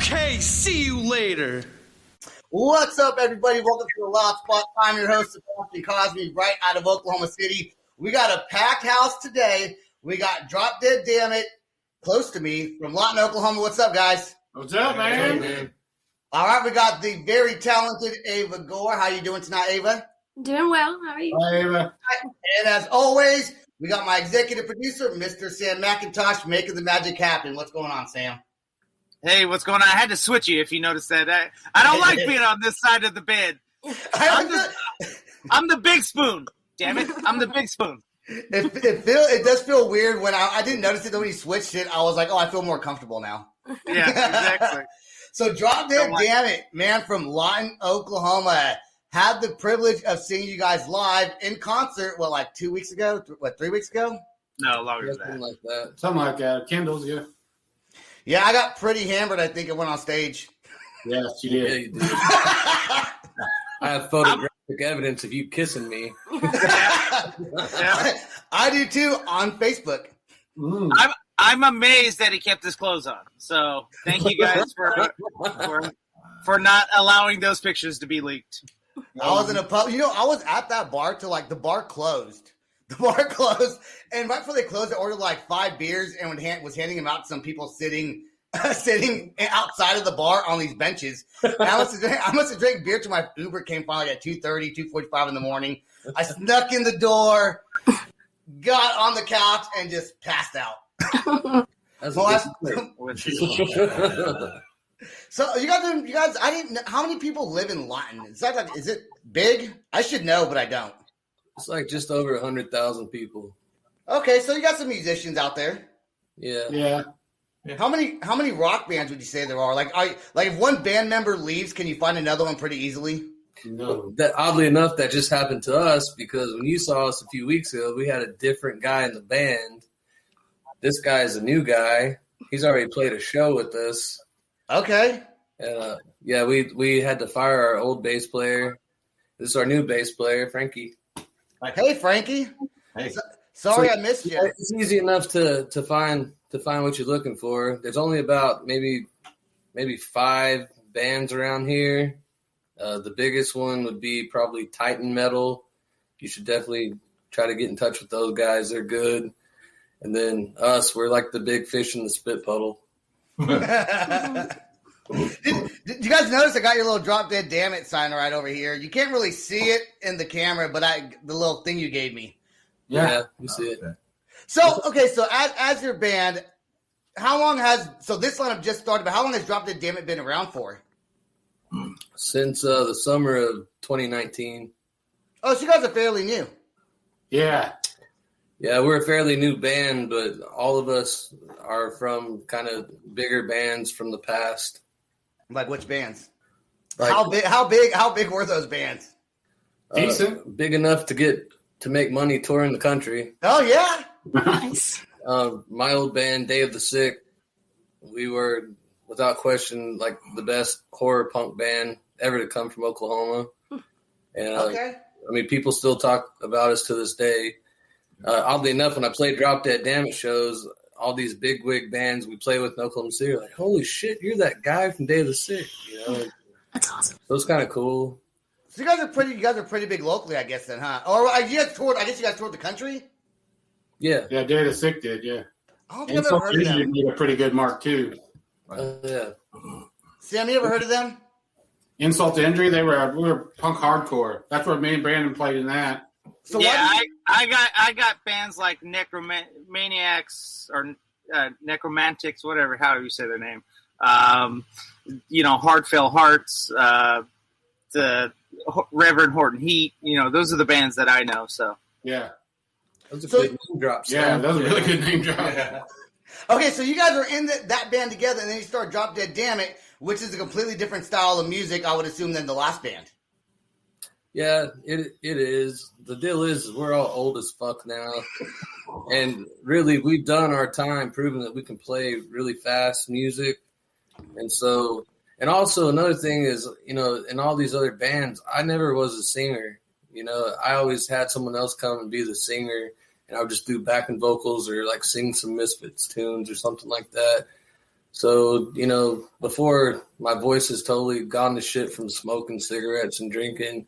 Okay, see you later. What's up, everybody? Welcome to the Loud Spot. I'm your host, Sebastian Cosby, right out of Oklahoma City. We got a packed house today. We got Drop Dead Dammit close to me from Lawton, Oklahoma. What's up, guys? What's up, man? Hey, man. All right, we got the very talented Ava Gore. How you doing tonight, Ava? Doing well. How are you? Hi, Ava. And as always, we got my executive producer, Mr. Sam McIntosh, making the magic happen. What's going on, Sam? Hey, what's going on? I had to switch you if you noticed that. I don't like being on this side of the bed. I'm the big spoon. Damn it. I'm the big spoon. It does feel weird when I didn't notice it when he switched it. I was like, oh, I feel more comfortable now. Yeah, exactly. So Drop Dead Dammit, man, from Lawton, Oklahoma, had the privilege of seeing you guys live in concert, like 2 weeks ago? 3 weeks ago? No, longer than that. Something like that. Kendall's, yeah. Yeah, I got pretty hammered, I think, it went on stage. Yes, you did. Yeah, you did. I have photographic evidence of you kissing me. Yeah. I do, too, on Facebook. Mm. I'm amazed that he kept his clothes on. So thank you guys for not allowing those pictures to be leaked. I was in a pub. I was at that bar till the bar closed. The bar closed, and right before they closed, I ordered 5 beers and was handing them out to some people sitting outside of the bar on these benches. And I must have drank beer till my Uber came finally at 2:30, 2:45 in the morning. I snuck in the door, got on the couch, and just passed out. So you guys, I didn't know how many people live in Lawton. Is it big? I should know, but I don't. It's just over 100,000 people. Okay, so you got some musicians out there. Yeah. Yeah. How many rock bands would you say there are? If one band member leaves, can you find another one pretty easily? No. That oddly enough, that just happened to us because when you saw us a few weeks ago, we had a different guy in the band. This guy is a new guy. He's already played a show with us. Okay. And we had to fire our old bass player. This is our new bass player, Frankie. Hey, Frankie. Hey. Sorry I missed you. It's easy enough to find what you're looking for. There's only about maybe 5 bands around here. The biggest one would be probably Titan Metal. You should definitely try to get in touch with those guys. They're good. And then us, we're like the big fish in the spit puddle. Did you guys notice I got your little Drop Dead Dammit sign right over here? You can't really see it in the camera, but the little thing you gave me. Yeah, you see it. So as your band, this lineup just started, but how long has Drop Dead Dammit been around for? Since the summer of 2019. Oh, so you guys are fairly new. Yeah. Yeah, we're a fairly new band, but all of us are from kind of bigger bands from the past. Like which bands? How big were those bands? Decent. Big enough to make money touring the country. Oh yeah. Nice. My old band, Day of the Sick, we were without question the best horror punk band ever to come from Oklahoma. And Okay. people still talk about us to this day. Oddly enough, when I played Drop Dead Dammit shows, all these big wig bands we play with in Oklahoma City are like, holy shit, you're that guy from Day of the Sick. That's awesome. So it's kind of cool. So you guys are pretty big locally, I guess then, huh? Or I guess you guys toured the country? Yeah. Yeah, Day of the Sick did, yeah. I don't think I've ever heard of them. Made a pretty good mark, too. Yeah. Sam, you ever heard of them? Insult to Injury, we were punk hardcore. That's where me and Brandon played in that. So I got bands like Necromaniacs or Necromantics, whatever, however you say their name. Hardfail Hearts, the Reverend Horton Heat. Those are the bands that I know. So yeah, those are good name drops. Yeah, those are really good name drops. Yeah. Okay, so you guys were in that band together, and then you started Drop Dead Dammit, which is a completely different style of music, I would assume, than the last band. Yeah, it is. The deal is we're all old as fuck now. And really, we've done our time proving that we can play really fast music. And also another thing is, in all these other bands, I never was a singer. I always had someone else come and be the singer, and I would just do backing vocals or sing some Misfits tunes or something like that. So, before my voice has totally gone to shit from smoking cigarettes and drinking,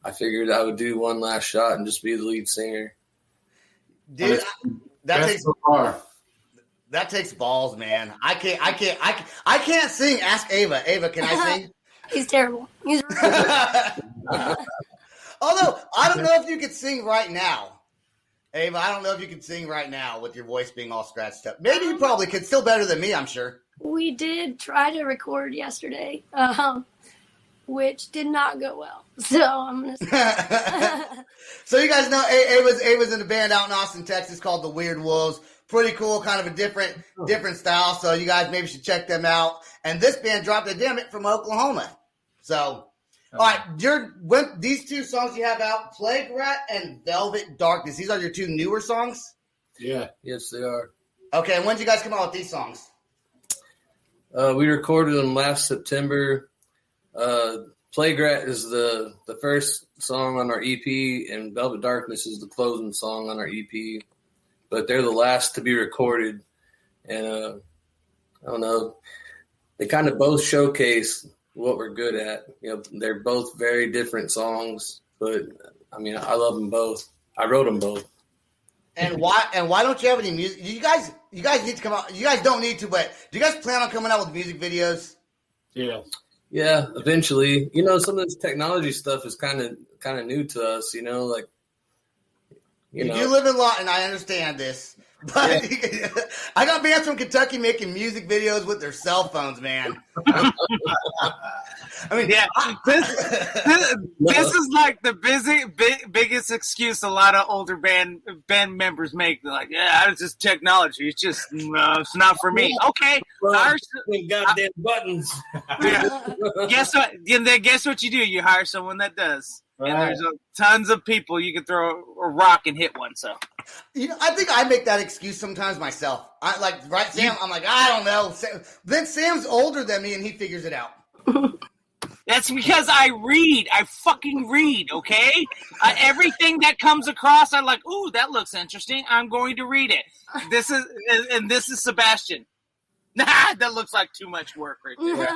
I figured I would do one last shot and just be the lead singer. Dude, that takes so far. that takes balls, man. I can't sing. Ask Ava. Ava, can I sing? He's terrible. He's Although I don't know if you could sing right now. Ava, I don't know if you can sing right now with your voice being all scratched up. Maybe you probably could. Still better than me, I'm sure. We did try to record yesterday, which did not go well. So I'm gonna. So you guys know Ava's in a band out in Austin, Texas called the Weird Wolves. Pretty cool, kind of a different style. So you guys maybe should check them out. And this band, Drop Dead Dammit, from Oklahoma. So, all right, these two songs you have out, Plague Rat and Velvet Darkness. These are your two newer songs? Yeah. Yes, they are. Okay, and when did you guys come out with these songs? We recorded them last September. Plague Rat is the first song on our EP, and Velvet Darkness is the closing song on our EP. But they're the last to be recorded. And I don't know, they kind of both showcase what we're good at. They're both very different songs, but I mean, I love them both. I wrote them both. And why don't you have any music? You guys need to come out. You guys don't need to, but do you guys plan on coming out with music videos? Yeah. Yeah, eventually. Some of this technology stuff is kind of new to us. You do live in Lawton, I understand this. But yeah. I got bands from Kentucky making music videos with their cell phones, man. I mean, Yeah, this is like the biggest excuse a lot of older band members make. They're like, yeah, it's just technology. It's just it's not for me. Okay, goddamn buttons. Yeah. Guess what? Then guess what you do? You hire someone that does. Right. And there's tons of people you can throw a rock and hit one. So I think I make that excuse sometimes myself. Sam? I'm like, I don't know. Then Sam's older than me, and he figures it out. that's because I read. I fucking read. Okay, everything that comes across, I'm like, ooh, that looks interesting. I'm going to read it. This is Sebastian. Nah, that looks like too much work right there.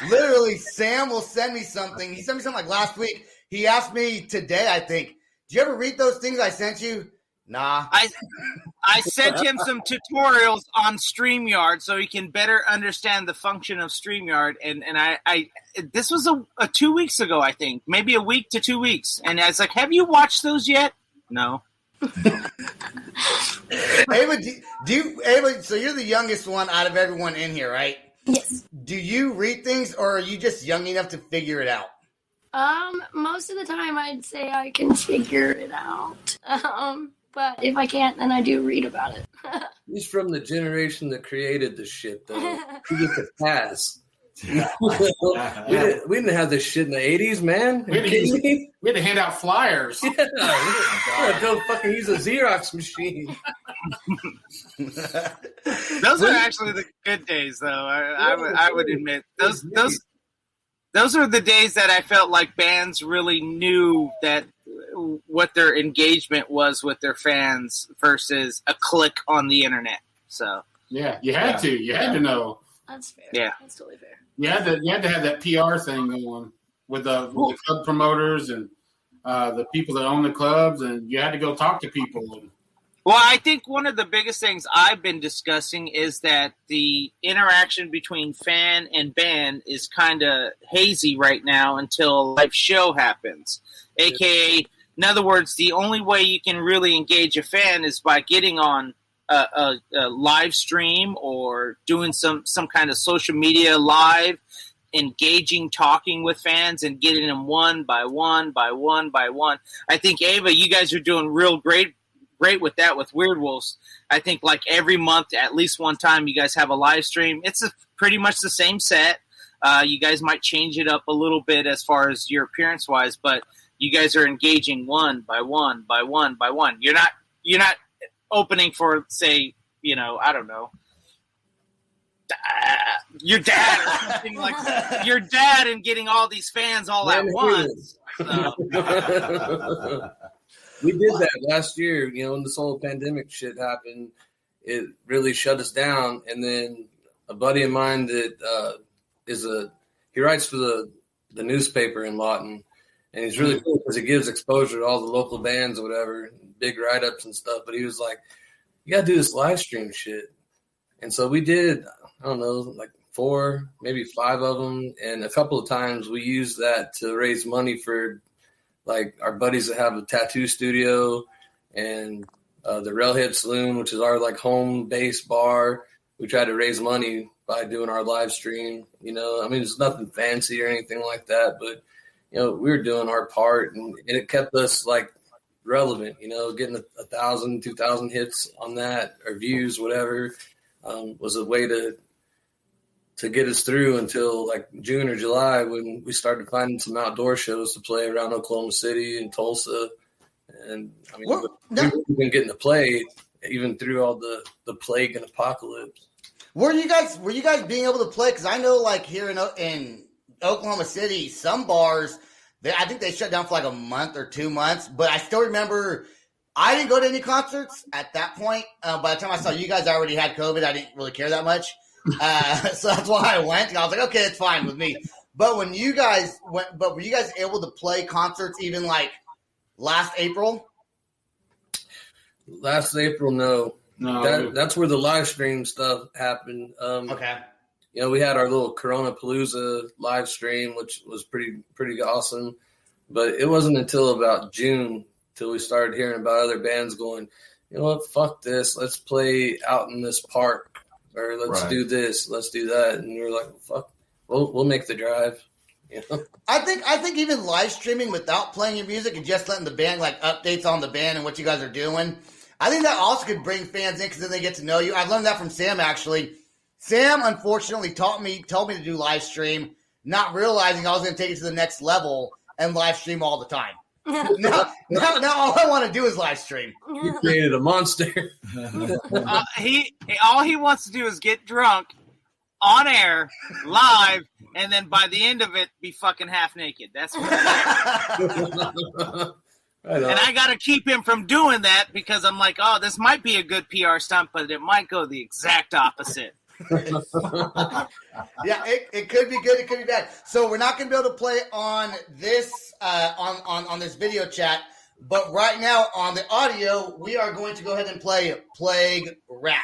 Literally, Sam will send me something. He sent me something like last week. He asked me today, I think, did you ever read those things I sent you? Nah. I sent him some tutorials on StreamYard so he can better understand the function of StreamYard. And I this was a 2 weeks ago, I think, maybe a week to 2 weeks. And I was like, have you watched those yet? No. Ava, Ava, so you're the youngest one out of everyone in here, right? Yes. Do you read things, or are you just young enough to figure it out? Most of the time I'd say I can figure it out. But if I can't, then I do read about it. He's from the generation that created the shit, though. He gets a pass. we didn't have this shit in the 80s, man. Are you kidding me? We had to hand out flyers. Yeah, go fucking use a Xerox machine. Those are actually the good days, though. I would admit those are the days that I felt like bands really knew that what their engagement was with their fans versus a click on the internet. So yeah, you had to know. That's fair. Yeah, that's totally fair. You had to have that PR thing going with the club promoters and the people that own the clubs, and you had to go talk to people. Well, I think one of the biggest things I've been discussing is that the interaction between fan and band is kind of hazy right now until a live show happens. AKA, in other words, the only way you can really engage a fan is by getting on a live stream or doing some kind of social media live, engaging, talking with fans and getting them one by one by one by one. I think, Ava, you guys are doing real great with that with Weird Wolves. I think like every month, at least one time, you guys have a live stream. It's pretty much the same set. You guys might change it up a little bit as far as your appearance wise, but you guys are engaging one by one by one by one. You're not opening for, say, I don't know, your dad or something like that. Your dad and getting all these fans all at once. So. We did that last year, when this whole pandemic shit happened. it really shut us down. And then a buddy of mine that he writes for the newspaper in Lawton, and he's really cool because he gives exposure to all the local bands or whatever, big write-ups and stuff. But he was like, you got to do this live stream shit. And so we did, I don't know, like 4, maybe 5 of them. And a couple of times we used that to raise money for like our buddies that have a tattoo studio and the Railhead Saloon, which is our like home base bar. We tried to raise money by doing our live stream. You know, I mean, it's nothing fancy or anything like that, but you know, we were doing our part, and it kept us like relevant. You know, getting 1,000, 2,000 hits on that or views, whatever, was a way to get us through until like June or July when we started finding some outdoor shows to play around Oklahoma City and Tulsa. And I mean, we've been getting to play even through all the plague and apocalypse. Were you guys being able to play? Because I know, like here in Oklahoma City, some bars, I think they shut down for like a month or 2 months. But I still remember I didn't go to any concerts at that point. By the time I saw you guys, I already had COVID. I didn't really care that much, so that's why I went. I was like, okay, it's fine with me. But when you guys went, were you guys able to play concerts even like last April? Last April, no. That's where the live stream stuff happened. Okay. You know, we had our little Corona Palooza live stream, which was pretty awesome. But it wasn't until about June till we started hearing about other bands going, you know what, fuck this. Let's play out in this park, or let's do this, let's do that. And we were like, fuck, we'll make the drive. You know? I think even live streaming without playing your music and just letting the band like updates on the band and what you guys are doing, I think that also could bring fans in because then they get to know you. I learned that from Sam, actually. Sam, unfortunately, told me to do live stream, not realizing I was going to take it to the next level and live stream all the time. now all I want to do is live stream. You created a monster. All he wants to do is get drunk on air, live, and then by the end of it, be fucking half naked. That's what Right and I got to keep him from doing that because I'm like, oh, this might be a good PR stunt, but it might go the exact opposite. Yeah, it could be good, it could be bad. So we're not going to be able to play on this on this video chat, but right now on the audio, we are going to go ahead and play Plague Rat.